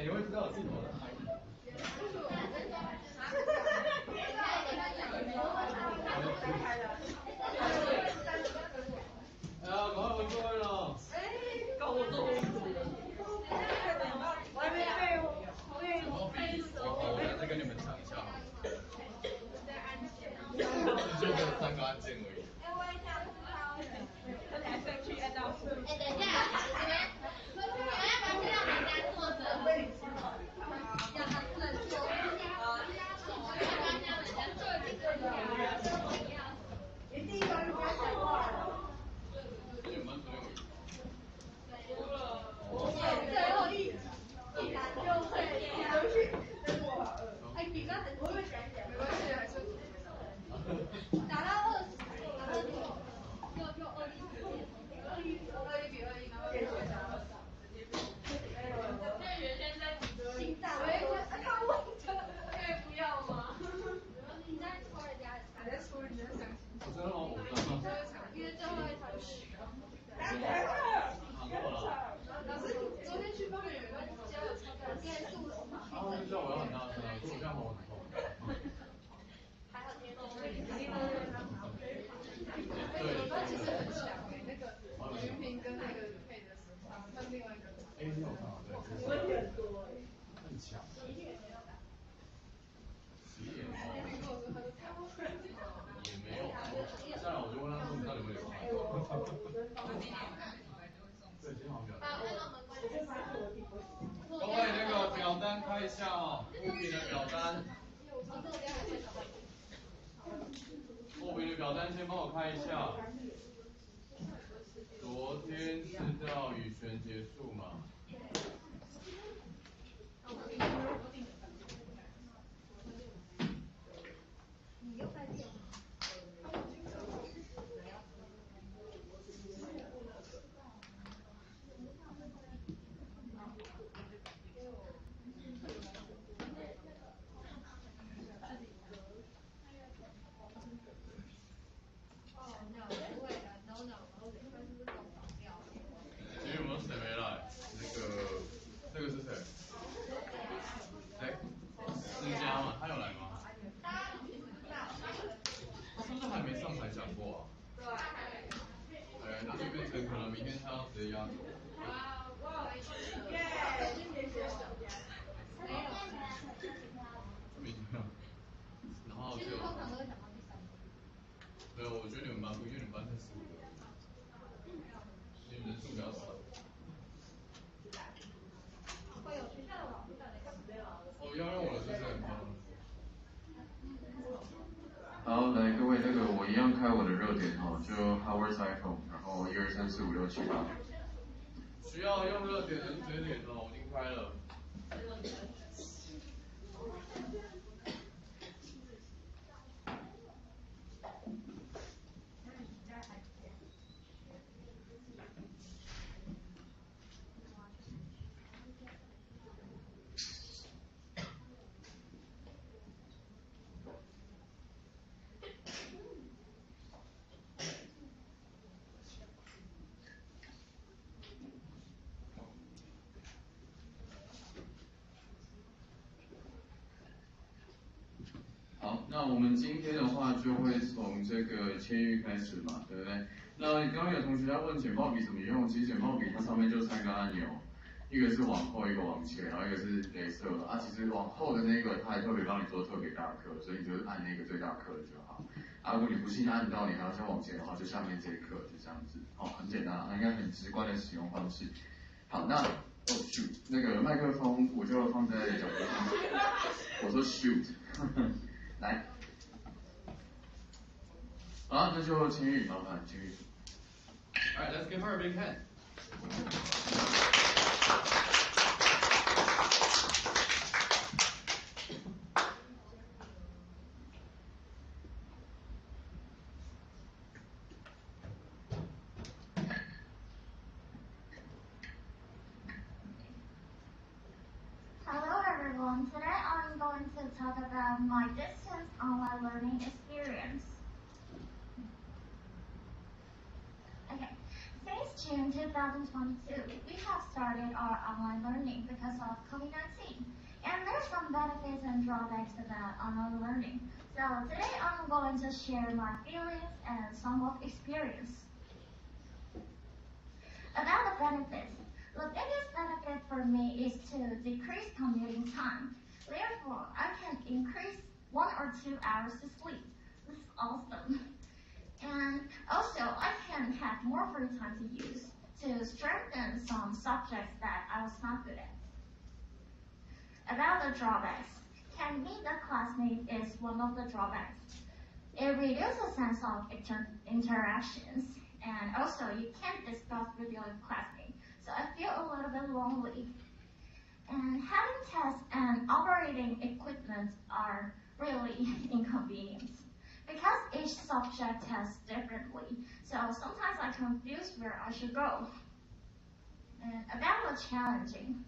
你会知道有镜头在拍你。哎呀，赶快回座位了。搞我座位。我还没背，我背我等下再跟你们讲一下。就这3个按键而已。哎，我也想知道。他才生气按到。哎，等一下，你们要不要先让人家坐着？让他不能坐。一定要人家讲话了。你们最后一难就会下去。哎，比刚很多会想一点，没关系，还是打到20，打到就21比21，然后连续打到3。那原先在心脏，他问的，可以不要吗？你在戳人家，还在戳人家伤心。我真的吗？我真的。因为最后一场是。老师，昨天去帮人有一个家有超大，现在是50。他们叫我要很大声，可是我这样喉很痛。还好天气。对。他其实很强那个云平跟那个配的时候，他另外一个。哎，你有看到对？问题很多很强。11点没有打。11点哦。也没有。这样我就问他说你到底有没有看？对，今天好像没有。各位那个表单开一下哦，物品的表单。物品的表单先帮我开一下。昨天是叫羽泉结束嘛？你又在电吗？今天有没有谁没来？那个是谁？谁？思佳嘛，他有来吗？他是不是还没上台讲过啊？对。哎，那就变成可能明天他要直接压轴。耶！今年结束。没有。明天。然后就。其实通常都会讲到第3个。没有，我觉得你们班不，因为你们班才15个。你们人数比较少。会有学校的网络哦，要用我的是不是？好，来各位，我一样开我的热点哈，就 Howard Cycle， 然后1、2、3、4、5、6、7、8。需要用热点的直接点哦，我已经开了。我们今天的话就会从这个签约开始嘛，对不对？那刚刚有同学在问简报笔怎么用，其实简报笔它上面就3个按钮，一个是往后，一个往前，然后一个是镭射啊。其实往后的那个它还特别帮你做特别大颗，所以你就按那个最大颗的就好。如果你不幸按到，你还要再往前的话，就下面这一颗就这样子，很简单，应该很直观的使用方式。好，那shoot， 那个麦克风我就放在脚边上。我说 shoot， 来，好，那就千玉，麻烦千玉。All right, let's give her a big hand. Hello everyone, today I'm going to talk about my distance online learning experience. Okay, since June 2022, we have started our online learning because of COVID-19. And there's some benefits and drawbacks about online learning. So today I'm going to share my feelings and some of experience. About the benefits, the biggest benefit for me is to decrease commuting time. Therefore, I can increase 1 or 2 hours to sleep. This is awesome. And also, I can have more free time to use to strengthen some subjects that I was not good at. About the drawbacks, can meet the classmate is one of the drawbacks. It reduces a sense of interactions, and also you can't discuss with your classmate, so I feel a little bit lonely. And having tests and operating equipment are really inconvenient because each subject tests differently, so sometimes I confuse where I should go. And about the challenging,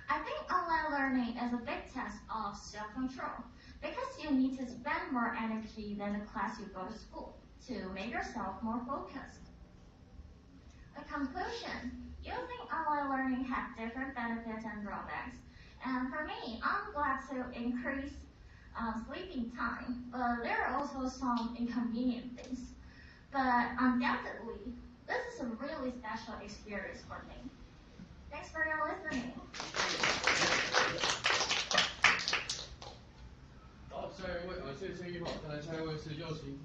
I think online learning is a big test of self-control because you need to spend more energy than the class you go to school to make yourself more focused. A conclusion, using online learning has different benefits and drawbacks. And for me, I'm glad to increase sleeping time, but there are also some inconvenient things. But undoubtedly, this is a really special experience for me. Thanks for your listening. 好，下一位谢谢千玉哈，再来下一位是右琴。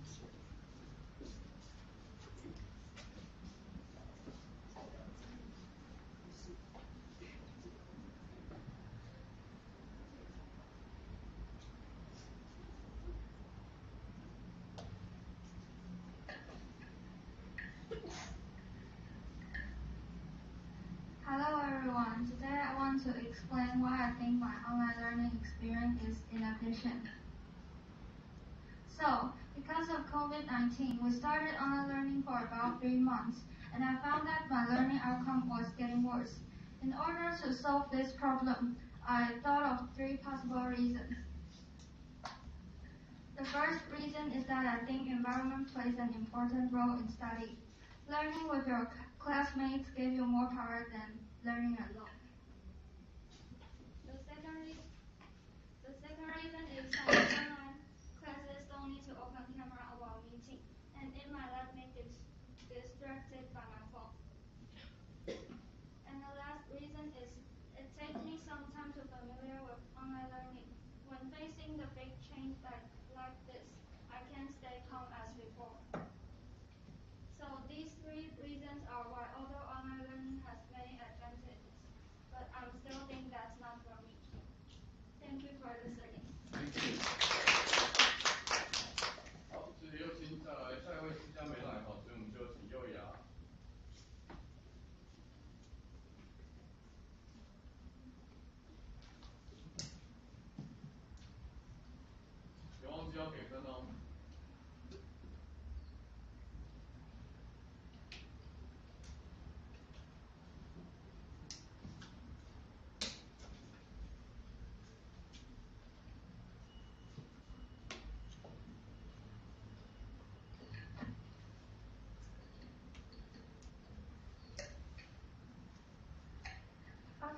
Hello everyone, today I want to explain why I think my online learning experience is inefficient. So, because of COVID-19, we started online learning for about 3 months, and I found that my learning outcome was getting worse. In order to solve this problem, I thought of 3 possible reasons. The first reason is that I think environment plays an important role in study. Learning with your classmates gives you more power than learning alone. The second reason is that online classes don't need to open camera while meeting, and it might let me get distracted by my phone. And the last reason is it takes me some time to familiar with online learning. When facing the big change like this, I can't stay calm as before. So these 3 reasons are why although online learning has many advantages, but I still think that's not for me. Thank you for listening. 好，谢谢右琴，再来下一位是佳美来，好，所以我们就请右雅。别忘记要给分哦。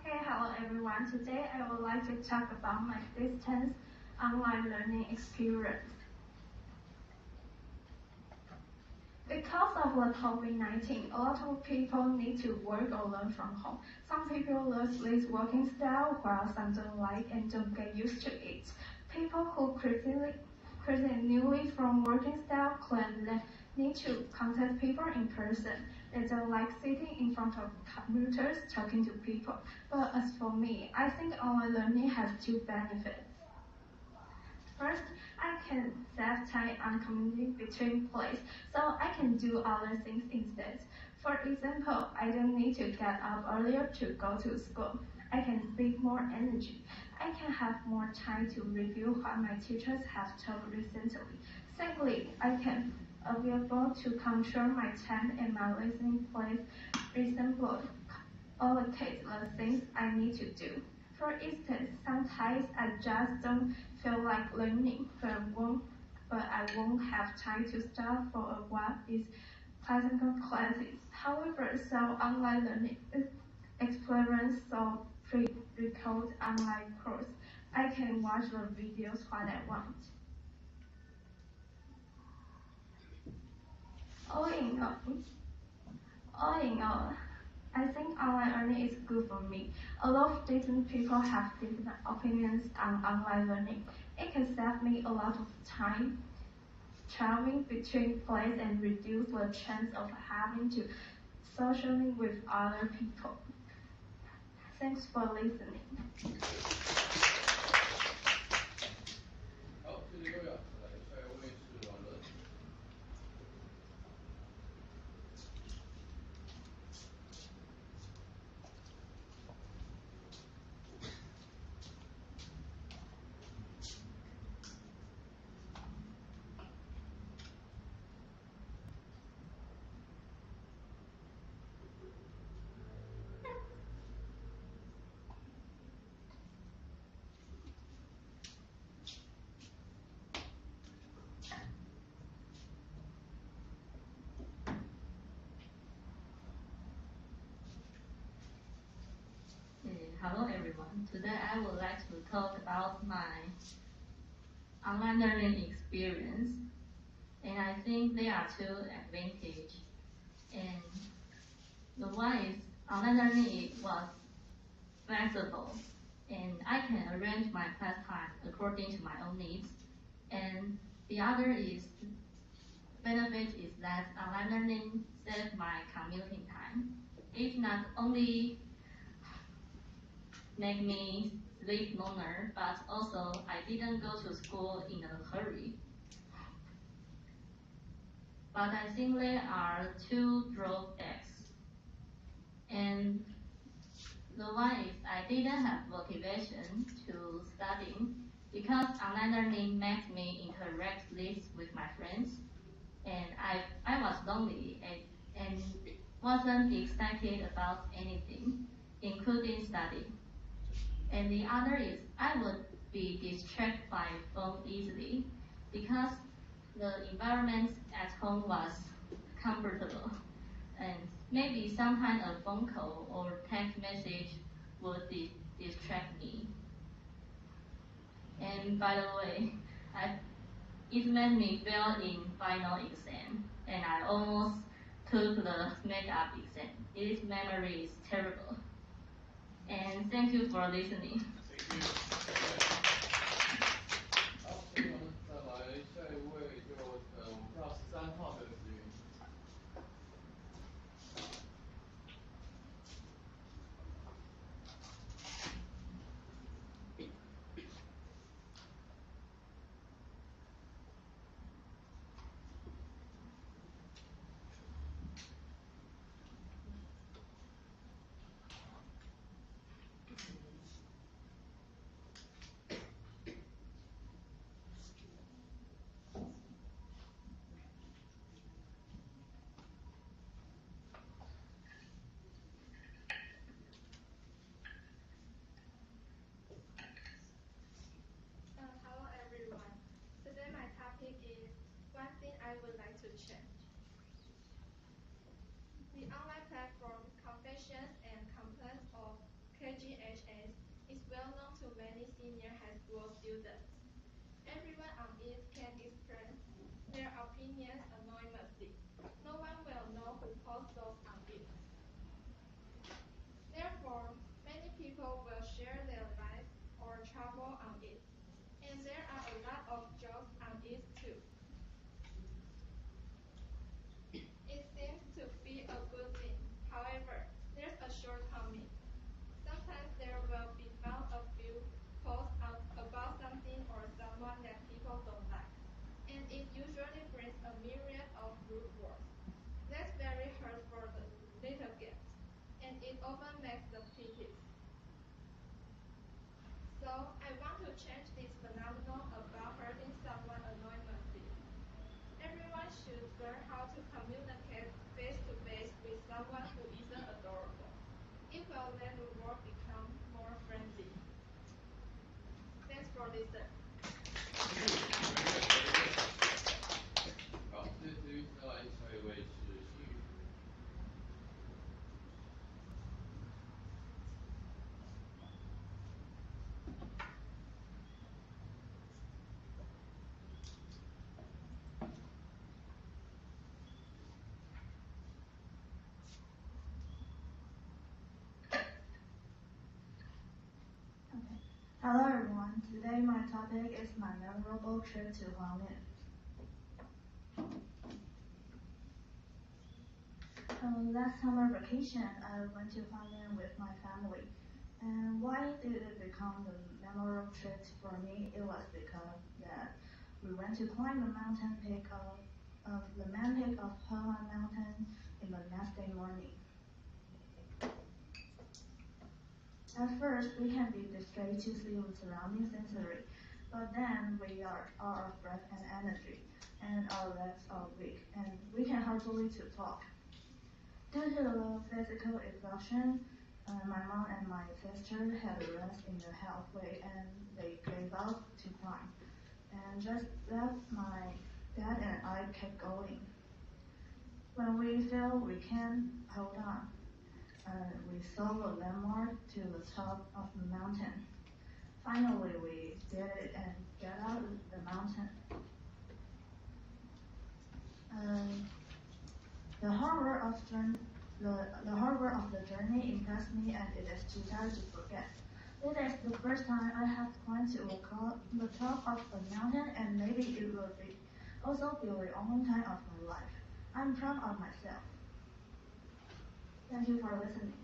Okay, hello everyone. Today I would like to talk about my distance online learning experience. Because of the COVID-19, a lot of people need to work or learn from home. Some people love this working style while some don't like and don't get used to it. People who critically newly from working style claim they need to contact people in person. They don't like sitting in front of computers talking to people. But as for me, I think online learning has two benefits. First, I can save time on commuting between places, so I can do other things instead. For example, I don't need to get up earlier to go to school. I can save more energy. I can have more time to review what my teachers have taught recently. Secondly, I can available to control my time and my listening place reasonably allocate the things I need to do. For instance, sometimes I just don't feel like learning, but I won't have time to start for a while is classical classes. However, some online learning experience so pre-record online course. I can watch the videos when I want. All in all, I think online learning is good for me. A lot of different people have different opinions on online learning. It can save me a lot of time traveling between places and reduce the chance of having to socially with other people. Thanks for listening. 好，谢谢各位啊，来，下一位是婉伦。Hello everyone. Today I would like to talk about my online learning experience. And I think there are two advantages. And the one is online learning was flexible and I can arrange my class time according to my own needs. And the other is benefit is that online learning saves my commuting time. It not only make me sleep longer, but also I didn't go to school in a hurry. But I think there are two drawbacks. And the one is I didn't have motivation to study because online learning makes me interact less with my friends. And I was lonely and wasn't excited about anything, including studying. And the other is I would be distracted by phone easily because the environment at home was comfortable. And maybe sometimes a phone call or text message would distract me. And by the way, it made me fail in final exam, and I almost took the makeup exam. This memory is terrible. And thank you for listening. Thank you。好，再来下一位就我们跳13号的子云。Hello everyone. Today my topic is one thing I would like to change. The online platform Confessions and Complaints of KGHS is well known to many senior high school students. everyone on it can express their opinions anonymously. No one will know who posts those on it. Therefore, many people will share their life or travel on it. And there are a lot of jokes on it too. It seems to be a good thing. However, there's a shortcoming. Sometimes there will be found a few posts about something or someone that people don't like. And it usually brings a myriad of rude words. That's very hurt for the little guest, and it often makes the pieces. So I want to change this phenomenon about hurting someone anonymously. Everyone should learn how to communicate face-to-face with someone who isn't adorable. It will let the world become more friendly. Thanks for listening. 好，这次接下来下一位是新宇。Hello everyone, today my topic is my memorable trip to Hualien. Last summer vacation, I went to Hualien with my family. And why did it become the memorable trip for me? It was because that we went to climb the mountain peak of the main peak of Hewan Mountain in the next day morning. At first, we can be distracted to see the surrounding scenery, but then we are out of breath and energy, and our legs are weak, and we can hardly to talk. Due to the physical exhaustion, my mom and my sister had a rest in the halfway, and they gave up to climb. And just that, my dad and I kept going. When we feel we can hold on, we saw a landmark to the top of the mountain. Finally, we did it and got out of the mountain. The hard work of the journey impressed me, and it is too hard to forget. It is the first time I have climbed to the top of a mountain, and maybe it will also be the only time of my life. I'm proud of myself. Thank you for listening.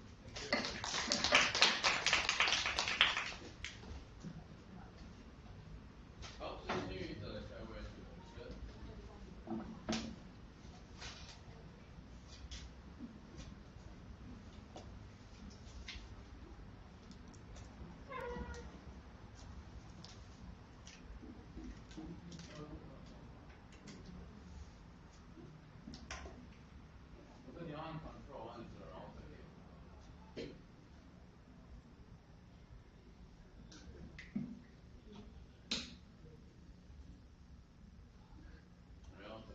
好，这是新宇的下一位是洪生。我这你要按 Control 按着，然后再点。然后等。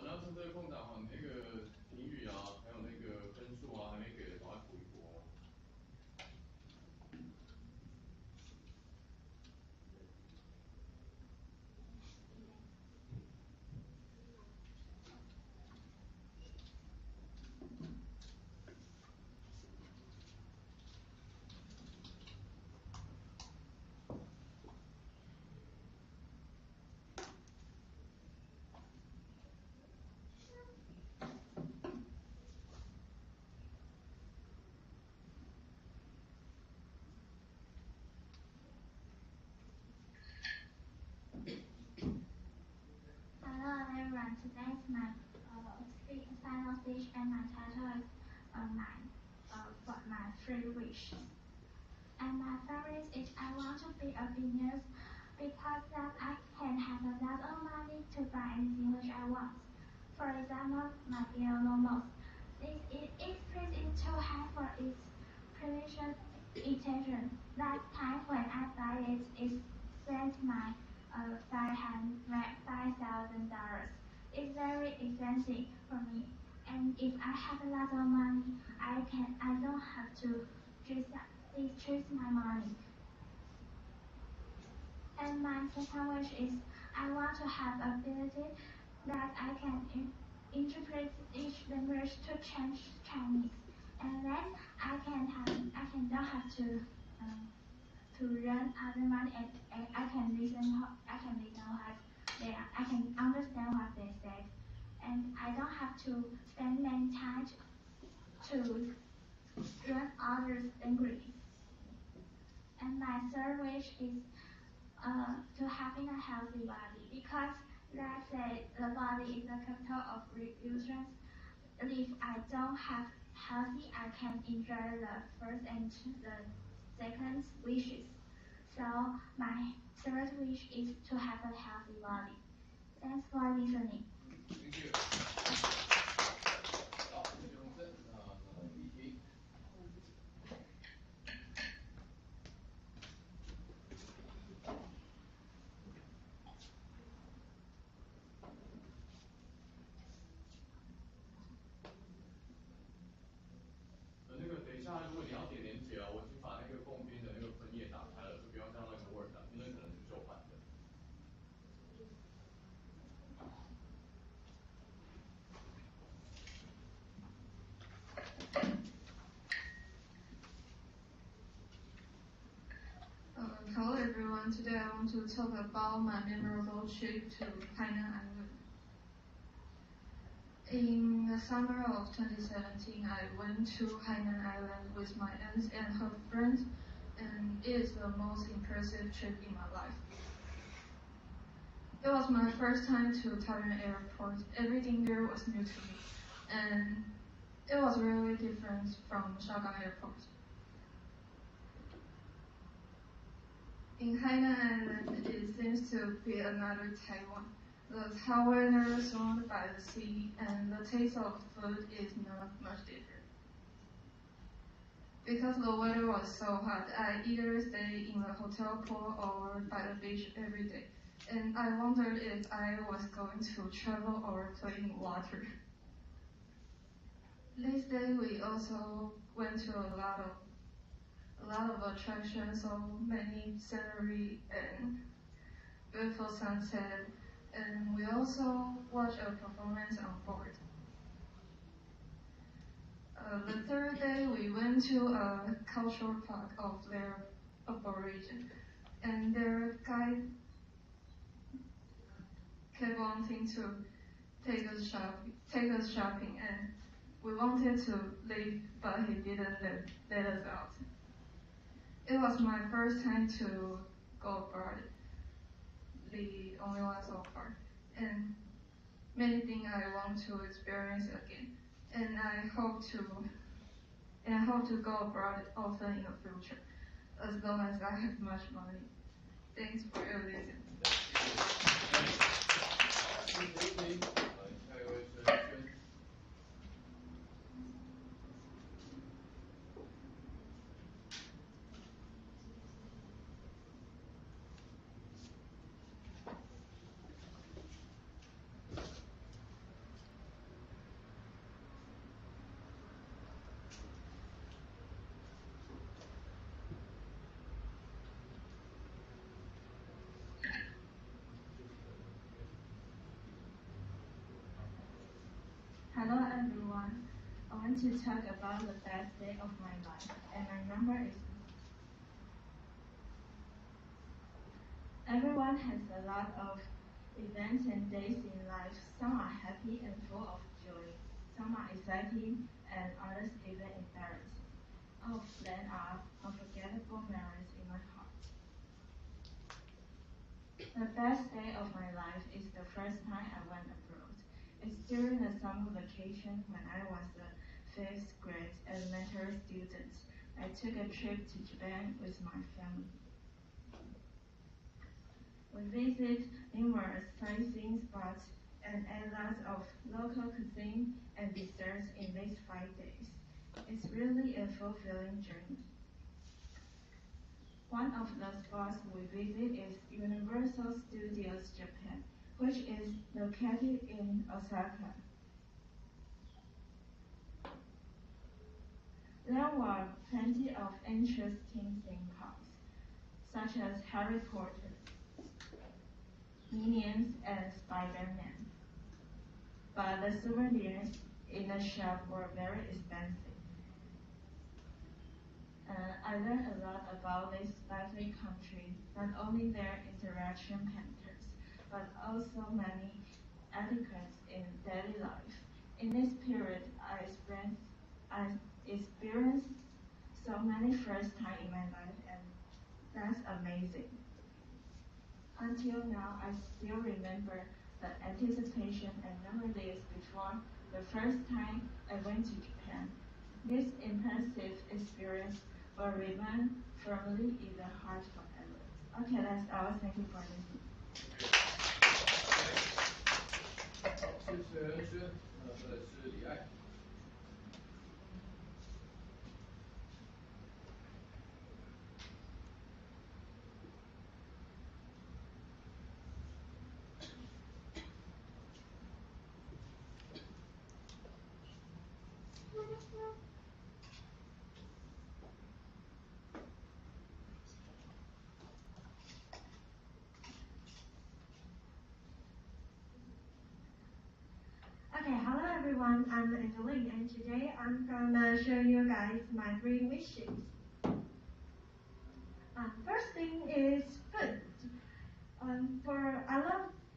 然后针对空档哈，你那个评语啊，还有那个分数啊，还没给的，赶快补一补哦。Hello everyone, today is my final speech, and my title is my three wishes. And my favorite is I want to be a genius because that I can have a lot of money to buy anything which I want. For example, my piano mouse. This is expressed into high for its precision intention. That time when I buy it spent my $5,000. is very expensive for me. And if I have a lot of money, I don't have to choose my money. And my second wish is I want to have ability that I can interpret each language to change Chinese, and then I don't have to learn other money, and I can listen what I can understand what they said, and I don't have to spend many time to learn other languages. And my third wish is to having a healthy body, because let's say the body is the capital of nutrients. If I don't have healthy, I can enjoy the first and the second wishes. So my third wish is to have a healthy body. Thanks for listening. Thank you。好，永贞议题。那个等一下，如果你要点连结我已经把那个共编的那个分页打开了，就不要再用那个 Word 了，因为那可能是旧版的。Hello everyone, today I want to talk about my memorable trip to Hainan Island. In the summer of 2017, I went to Hainan Island with my aunt and her friends, and it is the most impressive trip in my life. It was my first time to Taipei Airport. Everything there was new to me, and it was really different from Shagang Airport. In Hainan Island, it seems to be another Taiwan. The hot weather surrounded by the sea, and the taste of food is not much different. Because the weather was so hot, I either stayed in the hotel pool or by the beach every day, and I wondered if I was going to travel or play in water. This day we also went to a lot of attractions, so many scenery and beautiful sunset, and we also watched a performance on board. The third day we went to a cultural park of their Aborigine, and their guide kept wanting to take us shopping, and we wanted to leave, but he didn't let us out. It was my first time to go abroad, the only one so far, and many things I want to experience again, and I hope to go abroad often in the future, as long as I have much money. Thanks for your listening. Hello everyone. I want to talk about the best day of my life, and my number is. Everyone has a lot of events and days in life. Some are happy and full of joy. Some are exciting and others even embarrassing. All of them are unforgettable memories in my heart. The best day of my life is the first time I went abroad. It's during the summer vacation when I was a 5th grade elementary student. I took a trip to Japan with my family. We visited numerous sightseeing spots and ate lots of local cuisine and desserts in these 5 days. It's really a fulfilling journey. One of the spots we visit is Universal Studios Japan. which is located in Osaka. There were plenty of interesting theme parks, such as Harry Potter, Minions, and Spider-Man. But the souvenirs in the shop were very expensive. I learned a lot about this lively country, not only their interaction painters, but also many etiquettes in daily life. In this period, I experienced so many first time in my life, and that's amazing. Until now, I still remember the anticipation and memories before the first time I went to Japan. This impressive experience will remain firmly in the heart forever. Okay, that's all. Thank you for listening. 好，谢谢恩轩。再来是李艾。Okay, hello everyone, I'm Angeline and today I'm gonna show you guys my 3 wishes. First thing is food.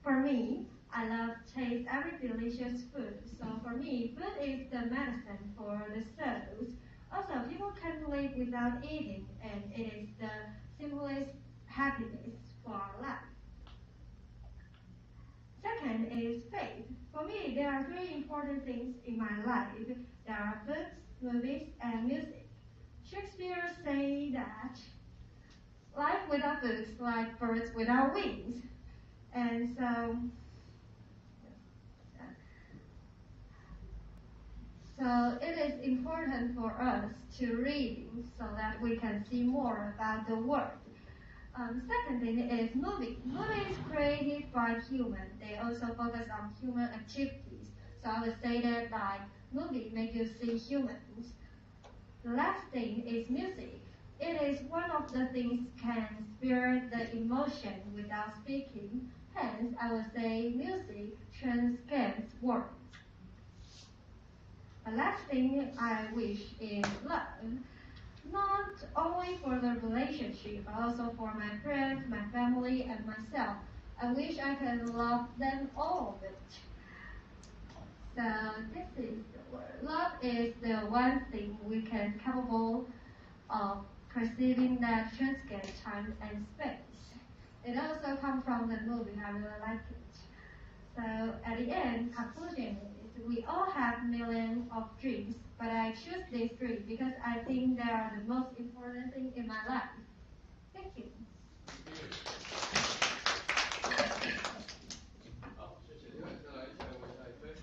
For me, I love taste every delicious food. So for me, food is the medicine for the souls. Also, people can't live without eating, and it is the simplest happiness for our life. Second is faith. For me, there are 3 important things in my life. There are books, movies, and music. Shakespeare said that life without books like birds without wings. And so it is important for us to read so that we can see more about the world. Second thing is movie. Movie is created by humans. They also focus on human activities. So I would say that like movie make you see humans. The last thing is music. It is one of the things can spirit the emotion without speaking. Hence, I would say music transcends words. The last thing I wish is love. Not only for the relationship, but also for my friends, my family, and myself. I wish I could love them all of it. So this is the word. Love is the one thing we can capable of perceiving that transcends time and space. It also comes from the movie. I really like it. So at the end, conclusion is we all have millions of dreams, but I choose these 3 because I think they are the most important thing in my life. Thank you. 好，谢谢。再来一下，我下一位。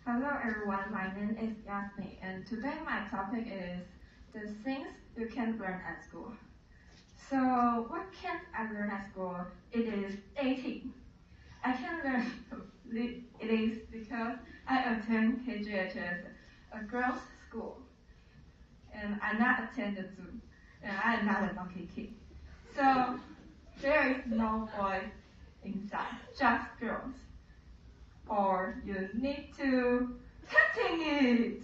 Hello everyone, my name is Yasmin, and today my topic is the things you can learn at school. So what can't I learn at school? It is dating. I can learn it is because I attend KGHS, a girls' school, and I not attend the zoo, and I am not a lucky kid. So there is no boys inside, just girls. Or you need to cutting it.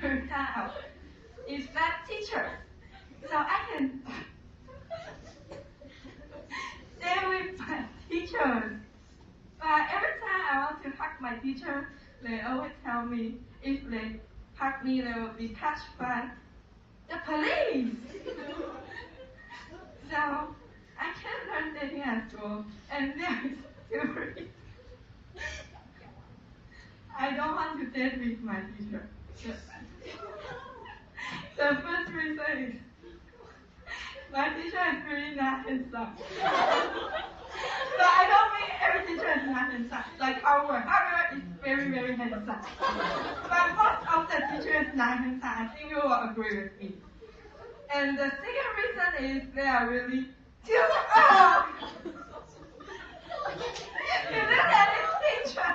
Your now is that teacher, so I can stay with my teachers. But every time I want to hug my teacher, they always tell me if they hug me, they will be catched by the police. So I can learn dating at school, and there is two reasons. I don't want to date with my teacher. The first reason is my teacher is really not handsome. So I don't think every teacher is not handsome. Like Howard is very, very handsome. But most of the teachers is not handsome. I think you will agree with me. And the second reason is they are really too old. You look at this picture.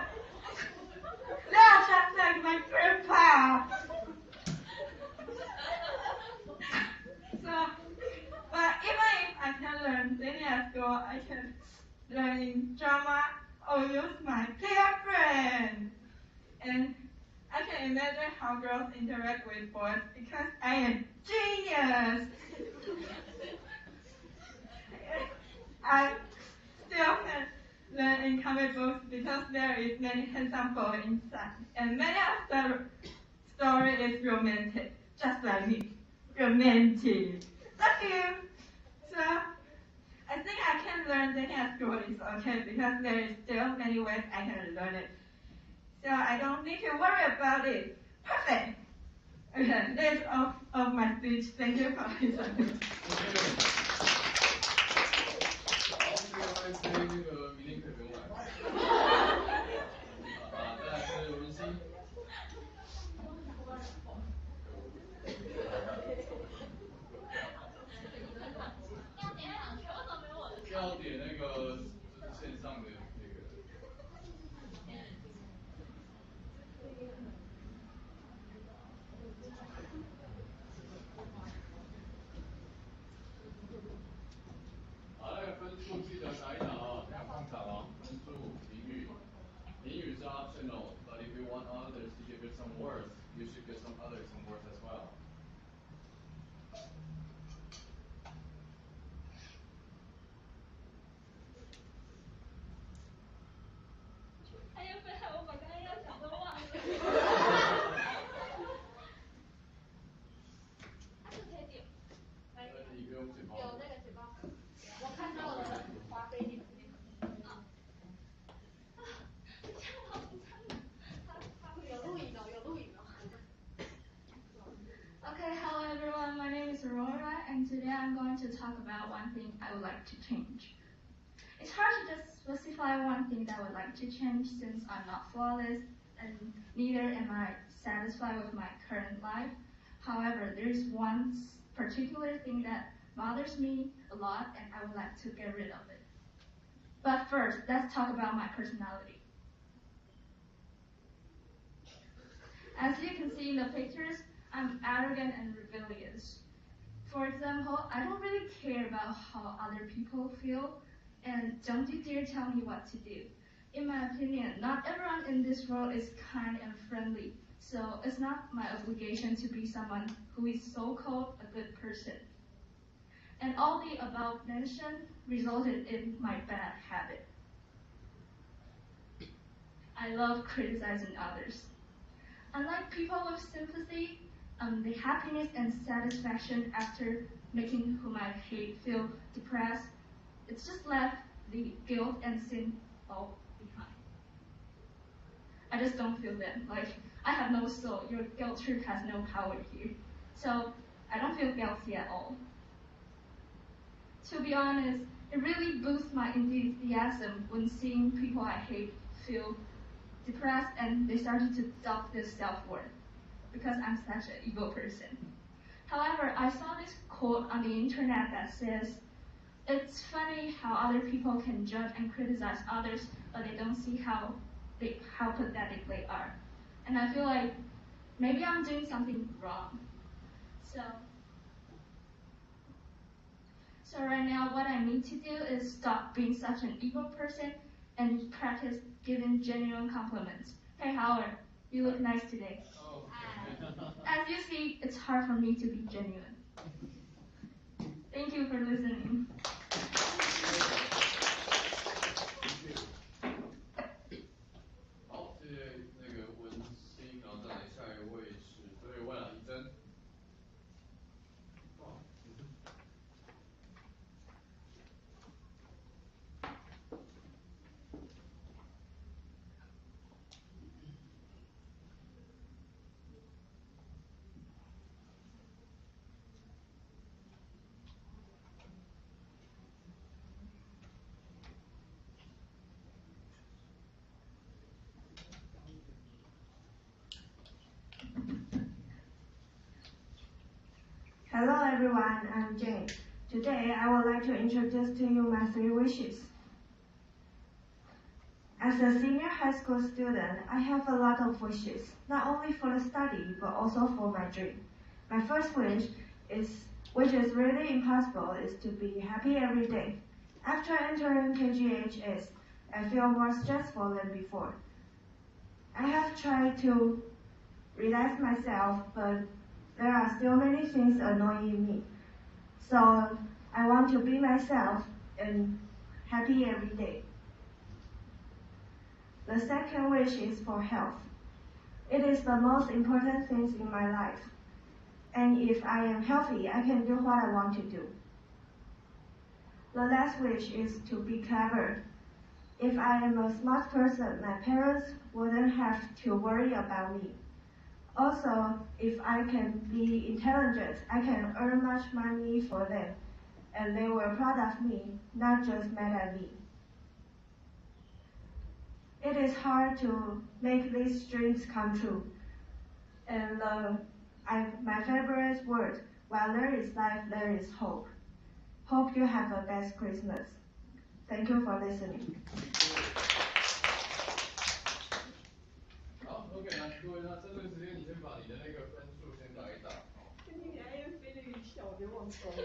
They are just like my grandpa. So, but even if I can learn dating at school, I can learn in drama or use my girlfriend. And I can imagine how girls interact with boys because I am genius. I still can learn in comic books because there is many handsome boys inside. And many of the story is romantic, just like me. Romantic. Thank you. So, I think I can learn dating at school is okay because there is still many ways I can learn it. So I don't need to worry about it. Perfect. Okay, that's all of my speech. Thank you for listening. 好，这个 YC 那个明天可以不用来。再来是文心。要点那个就是线上的那个。好，那个分数记得拿一拿啊，不要放场哦。分数评语，评语是 optional, but if you want others to give it some words, you should give some others some words as well. 哎呀，被害我把刚刚要讲的忘了。它是可以点，你不用剪报。有那个剪报，我看到了华妃点的那个。啊，这样好惨啊！它会有录影的，有录影的。Okay, hello everyone, my name is Aurora, and today I'm going to talk about one thing I would like to change. It's hard to just specify one thing that I would like to change since I'm not flawless, and neither am I satisfied with my current life. However, there's one particular thing that bothers me a lot, and I would like to get rid of it. But first, let's talk about my personality. As you can see in the pictures, I'm arrogant and rebellious. For example, I don't really care about how other people feel, and don't you dare tell me what to do. In my opinion, not everyone in this world is kind and friendly, so it's not my obligation to be someone who is so-called a good person. And all the above mentioned resulted in my bad habit. I love criticizing others. Unlike people with sympathy, the happiness and satisfaction after making whom I hate feel depressed, it's just left the guilt and sin all behind. I just don't feel them. Like, I have no soul. Your guilt trip has no power here. So, I don't feel guilty at all. To be honest, it really boosts my enthusiasm when seeing people I hate feel depressed and they started to doubt their self-worth because I'm such an evil person. However, I saw this quote on the internet that says, it's funny how other people can judge and criticize others, but they don't see how pathetic they are. And I feel like maybe I'm doing something wrong. So right now, what I need to do is stop being such an evil person and practice giving genuine compliments. Hey Howard, you look nice today. Oh. As you see, it's hard for me to be genuine. Thank you for listening. 好，谢谢那个文心，然后再来下一位是最后一位了，怡珍。Hello everyone, I'm Jane. Today I would like to introduce to you my 3 wishes. As a senior high school student, I have a lot of wishes, not only for the study, but also for my dream. My first wish is, which is really impossible, is to be happy every day. After entering KGHS, I feel more stressful than before. I have tried to relax myself, but there are still many things annoying me. So I want to be myself and happy every day. The second wish is for health. It is the most important thing in my life. And if I am healthy, I can do what I want to do. The last wish is to be clever. If I am a smart person, my parents wouldn't have to worry about me. Also, if I can be intelligent, I can earn much money for them, and they were proud of me, not just mad at me. It is hard to make these dreams come true. And my favorite word, while there is life, there is hope. Hope you have a best Christmas. Thank you for listening. 好 ，OK， 那各位，那这段时间你先把你的那个分数先打一打。今天还用飞了一下，我就忘光了。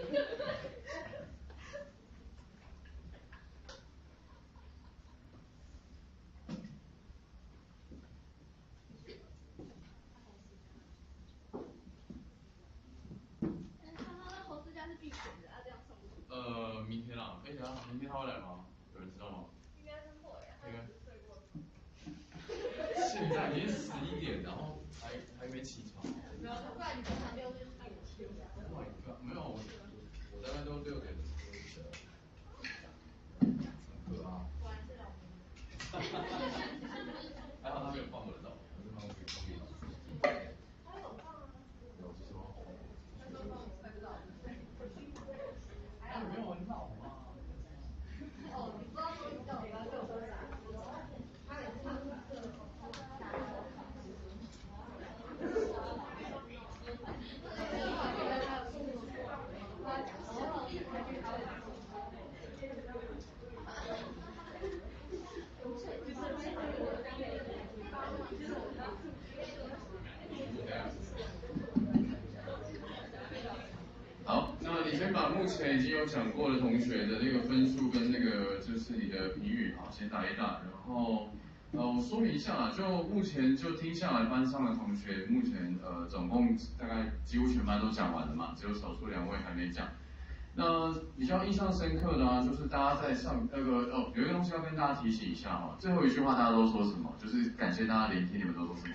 投资家是必选的，这样算不算？明天啊，等一下，明天他会来吗？有人知道吗？应该是会，他只是睡过头。现在已经11点，然后还没起床。没有，不然你平常就是6点7。Oh my god， 没有，我大概都6点多起来。很可啊。果然是老兵。还好他没有放我的照，我是放给老师。他有放啊。有是吗？他说放我快不到。还有没有很老吗？哦，你不知道说你叫我不要给我喝啥，他每次唱歌。好，那你先把目前已经有讲过的同学的那个分数跟那个就是你的评语，好，先打一打，然后我说明一下啊，就目前就听下来班上的同学，目前总共大概几乎全班都讲完了嘛，只有少数2位还没讲。那比较印象深刻的啊，就是大家在上那个有一个东西要跟大家提醒一下哈，最后一句话大家都说什么？就是感谢大家聆听，你们都说什么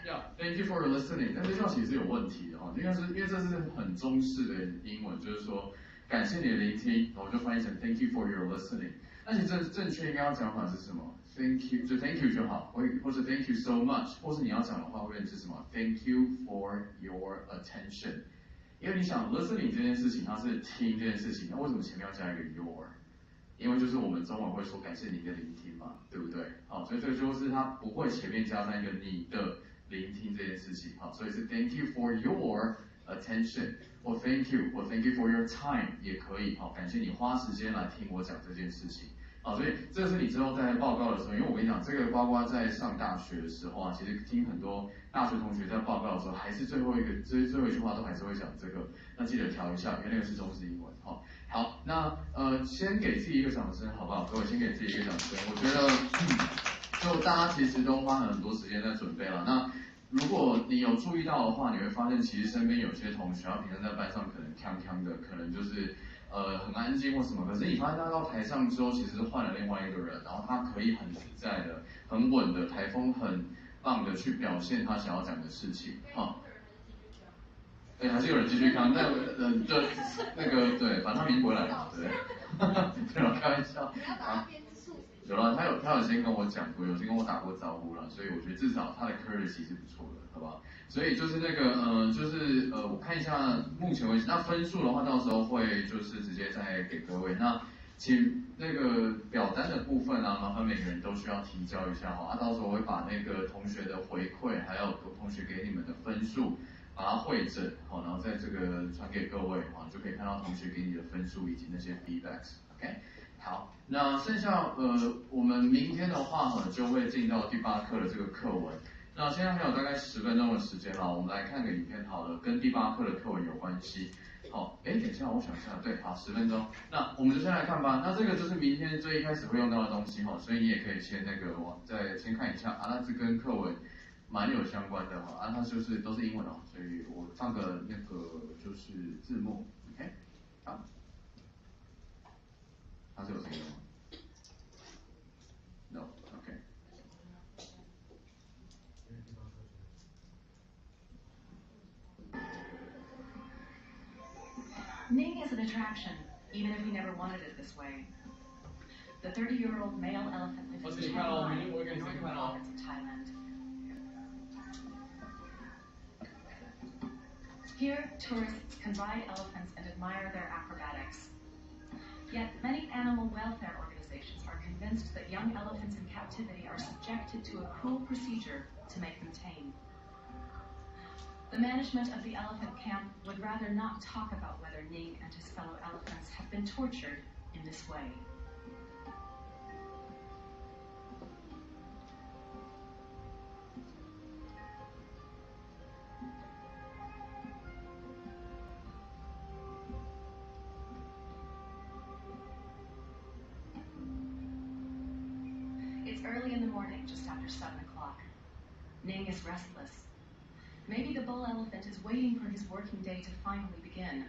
？Yeah, thank you for listening。但这句话其实有问题的哈，因为这是很中式的英文，就是说感谢你的聆听，我就翻译成 Thank you for your listening。而且正确应该要讲法是什么 ？Thank you 就 Thank you 就好，或者 Thank you so much， 或是你要讲的话会变成是什么 ？Thank you for your attention。因为你想 listening 这件事情，它是听这件事情，那为什么前面要加一个 your？ 因为就是我们中文会说感谢你的聆听嘛，对不对？好，所以这个就是它不会前面加上一个你的聆听这件事情，好，所以是 Thank you for your attention， 或 Thank you for your time 也可以，好，感谢你花时间来听我讲这件事情。好，所以这是你之后在报告的时候，因为我跟你讲，这个包括在上大学的时候啊，其实听很多大学同学在报告的时候，还是最后一句话都还是会讲这个，那记得调一下，因为那个是中式英文。好，那先给自己一个掌声，好不好？各位先给自己一个掌声。我觉得，就大家其实都花了很多时间在准备了。那如果你有注意到的话，你会发现其实身边有些同学，他平常在班上可能锵锵的，可能就是很安静或什么，可是你发现他到台上之后，其实是换了另外一个人，然后他可以很自在的、很稳的，台风很棒的去表现他想要讲的事情，好。对，还是有人继续看，对，那个对，反正他明天不会来嘛，对，对了，开玩笑。有了，他有先跟我讲过，有先跟我打过招呼了，所以我觉得至少他的 courtesy 是不错的，好不好？所以就是那个我看一下目前为止，那分数的话，到时候会就是直接再给各位。那请那个表单的部分啊，麻烦每个人都需要提交一下哈，到时候我会把那个同学的回馈，还有同学给你们的分数。把它汇整，好，然后在这个传给各位，好，就可以看到同学给你的分数以及那些 feedbacks，OK，好，那剩下我们明天的话呢，就会进到第8课的这个课文。那现在还有大概10分钟的时间了，我们来看个影片好了，跟第8课的课文有关系。好，等一下，我想一下，对，好，10分钟。那我们就先来看吧。那这个就是明天最一开始会用到的东西哈，所以你也可以先再先看一下啊，那这跟课文蛮有相关的哈啊，它就是都是英文哦，所以我放个那个就是字幕 ，OK， 好，它是有声音的吗 ？No，OK。Ning is an attraction, even if he never wanted it this way. The 30-year-old male elephant lives in Chiang Mai, the northern province of Thailand. Here, tourists can ride elephants and admire their acrobatics. Yet, many animal welfare organizations are convinced that young elephants in captivity are subjected to a cruel procedure to make them tame. The management of the elephant camp would rather not talk about whether Ning and his fellow elephants have been tortured in this way. It's early in the morning, just after 7 o'clock. Ning is restless. Maybe the bull elephant is waiting for his working day to finally begin.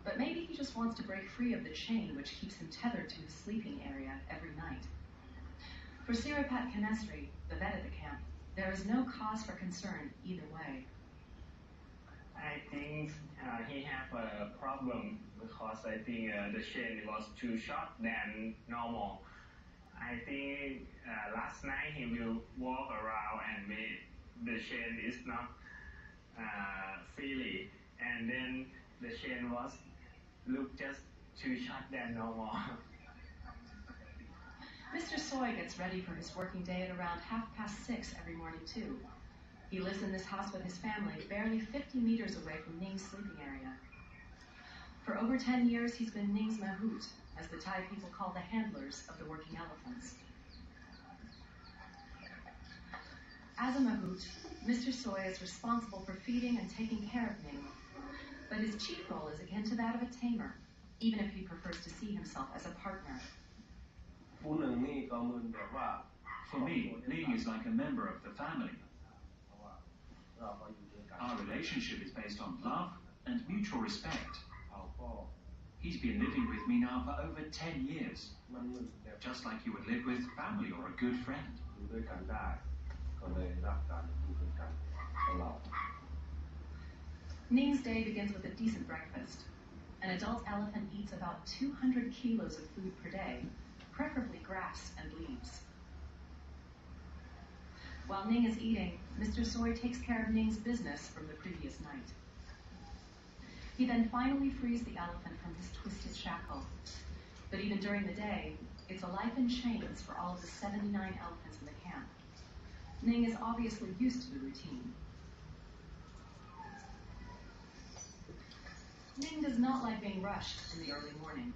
But maybe he just wants to break free of the chain which keeps him tethered to his sleeping area every night. For Siripat Canesri, the vet at the camp, there is no cause for concern either way. I think he have a problem because I think the chain was too short than normal. I think last night he will walk around and the chain is not freely, and then the chain was look just too short than normal. Mr. Soy gets ready for his working day at around 6:30 every morning too. He lives in this house with his family, barely 50 meters away from Ning's sleeping area. For over 10 years, he's been Ning's mahout, as the Thai people call the handlers of the working elephants. As a mahout, Mr. Soy is responsible for feeding and taking care of Ning. But his chief role is akin to that of a tamer, even if he prefers to see himself as a partner. For me, Ning is like a member of the family. Our relationship is based on love and mutual respect. He's been living with me now for over 10 years, just like you would live with family or a good friend. Ning's day begins with a decent breakfast. An adult elephant eats about 200 kilos of food per day, preferably grass and leaves. While Ning is eating, Mr. Soy takes care of Ning's business from the previous night. He then finally frees the elephant from his twisted shackle. But even during the day, it's a life in chains for all of the 79 elephants in the camp. Ning is obviously used to the routine. Ning does not like being rushed in the early morning.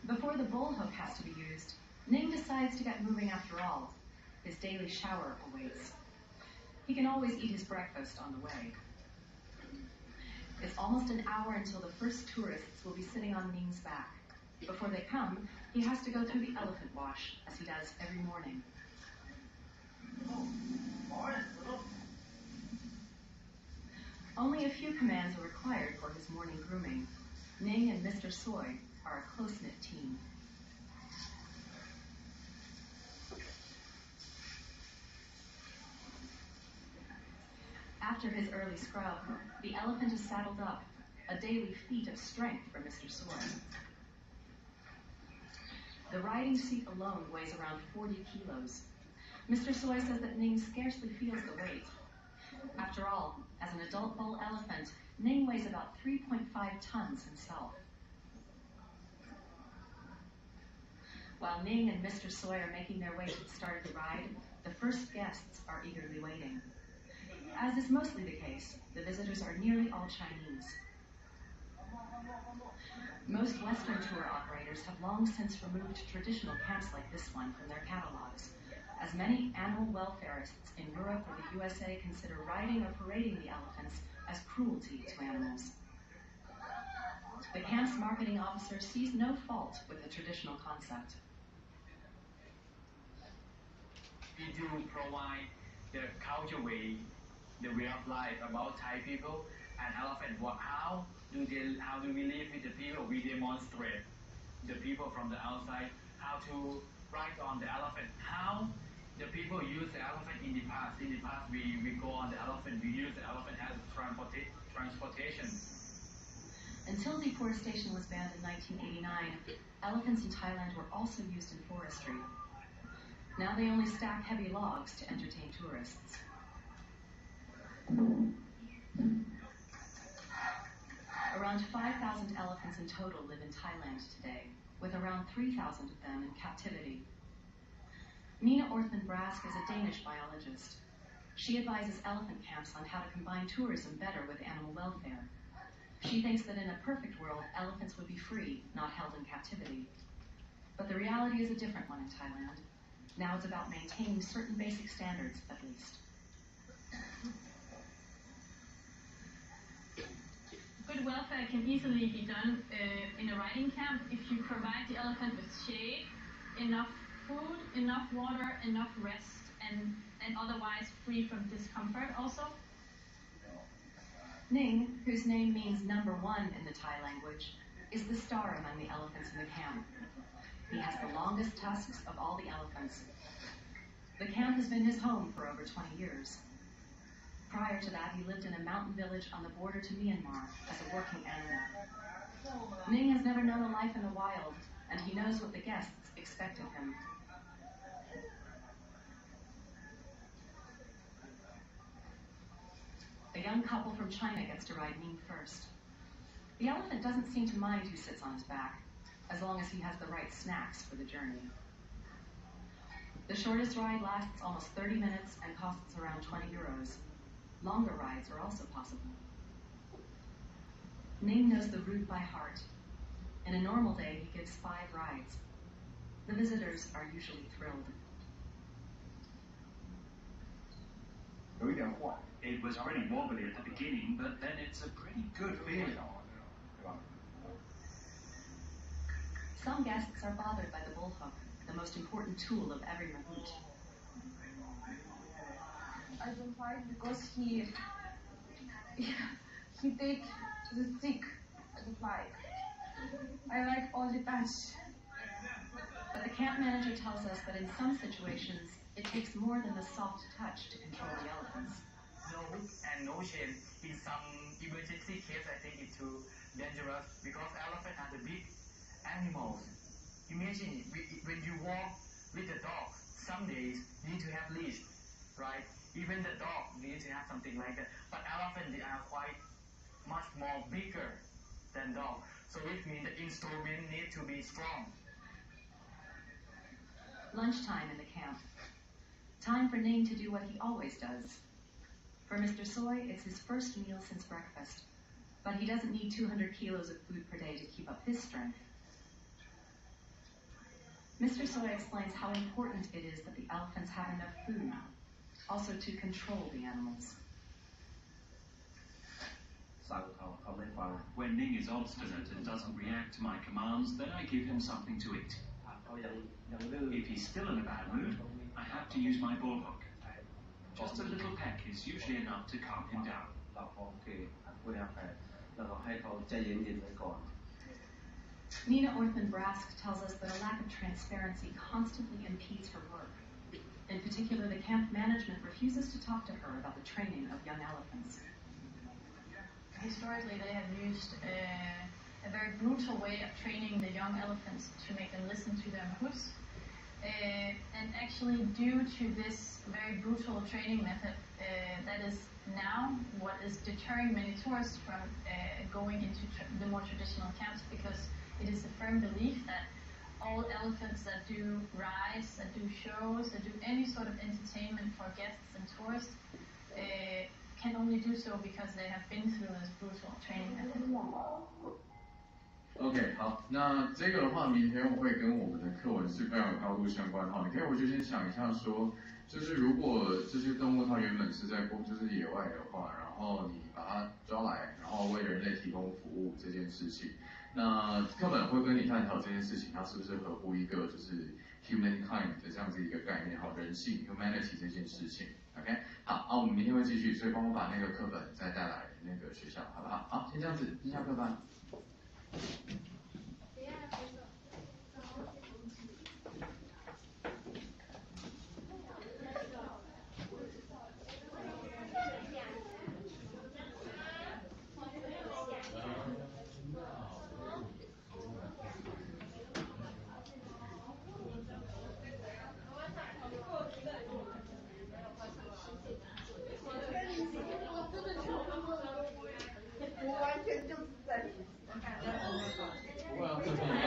Before the bull hook has to be used, Ning decides to get moving after all. His daily shower awaits. He can always eat his breakfast on the way. It's almost an hour until the first tourists will be sitting on Ning's back. Before they come, he has to go through the elephant wash, as he does every morning. Only a few commands are required for his morning grooming. Ning and Mr. Soy are a close-knit team. After his early scrub, the elephant is saddled up, a daily feat of strength for Mr. Soy. The riding seat alone weighs around 40 kilos. Mr. Soy says that Ning scarcely feels the weight. After all, as an adult bull elephant, Ning weighs about 3.5 tons himself. While Ning and Mr. Soy are making their way to the start of the ride, the first guests are eagerly waiting. As is mostly the case, the visitors are nearly all Chinese. Most Western tour operators have long since removed traditional camps like this one from their catalogs, as many animal welfareists in Europe or the USA consider riding or parading the elephants as cruelty to animals. The camp's marketing officer sees no fault with the traditional concept. We do provide the culture way, the way of life about Thai people and elephant. How do we live with the people? We demonstrate the people from the outside how to ride on the elephant. How the people use the elephant in the past. In the past, we go on the elephant. We use the elephant as transportation. Until deforestation was banned in 1989, elephants in Thailand were also used in forestry. Now they only stack heavy logs to entertain tourists. Around 5,000 elephants in total live in Thailand today, with around 3,000 of them in captivity. Nina Orthman-Brask is a Danish biologist. She advises elephant camps on how to combine tourism better with animal welfare. She thinks that in a perfect world, elephants would be free, not held in captivity. But the reality is a different one in Thailand. Now it's about maintaining certain basic standards, at least. Good welfare can easily be done in a riding camp if you provide the elephant with shade, enough food, enough water, enough rest, and otherwise free from discomfort also. Ning, whose name means number one in the Thai language, is the star among the elephants in the camp. He has the longest tusks of all the elephants. The camp has been his home for over 20 years. Prior to that, he lived in a mountain village on the border to Myanmar as a working animal. Ning has never known a life in the wild, and he knows what the guests expect of him. A young couple from China gets to ride Ning first. The elephant doesn't seem to mind who sits on his back, as long as he has the right snacks for the journey. The shortest ride lasts almost 30 minutes and costs around 20 euros. Longer rides are also possible. Ning knows the route by heart. In a normal day, he gives 5 rides. The visitors are usually thrilled. It was pretty wobbly at the beginning, but then it's a pretty good feeling. Some guests are bothered by the bullhook, the most important tool of every mahout. I don't like because he take the stick. I don't like. I like all the touch. But the camp manager tells us that in some situations, it takes more than the soft touch to control the elephants. No hook and no chain. In some emergency case, I think it's too dangerous because elephants are the big animals. Imagine when you walk with the dog, some days you need to have leash, right? Even the dog needs to have something like that. But elephants, they are quite much more bigger than dog. So it means the instrument need to be strong. Lunchtime in the camp. Time for Ning to do what he always does. For Mr. Soy, it's his first meal since breakfast, but he doesn't need 200 kilos of food per day to keep up his strength. Mr. Soy explains how important it is that the elephants have enough food, also to control the animals. When Ning is obstinate and doesn't react to my commands, then I give him something to eat. If he's still in a bad mood, I have to use my bullhook. Just a little peck is usually enough to calm him down. Nina Orthman-Brask tells us that a lack of transparency constantly impedes her work. In particular, the camp management refuses to talk to her about the training of young elephants. Historically, they have used a very brutal way of training the young elephants to make them listen to their mahouts. And actually, due to this very brutal training method, that is now what is deterring many tourists from going into the more traditional camps, because it is a firm belief that all elephants that do rides, that do shows, that do any sort of entertainment for guests and tourists can only do so because they have been through this brutal training method. OK， 好，那这个的话，明天我会跟我们的课文是非常有高度相关哈。你可以回去先想一下说，就是如果这些动物它原本是在就是野外的话，然后你把它抓来，然后为人类提供服务这件事情，那课本会跟你探讨这件事情，它是不是合乎一个就是 humankind 的这样子一个概念，好，人性 humanity 这件事情。OK， 好，我们明天会继续，所以帮我把那个课本再带来那个学校，好不好？好，先这样子，先下课吧。OK。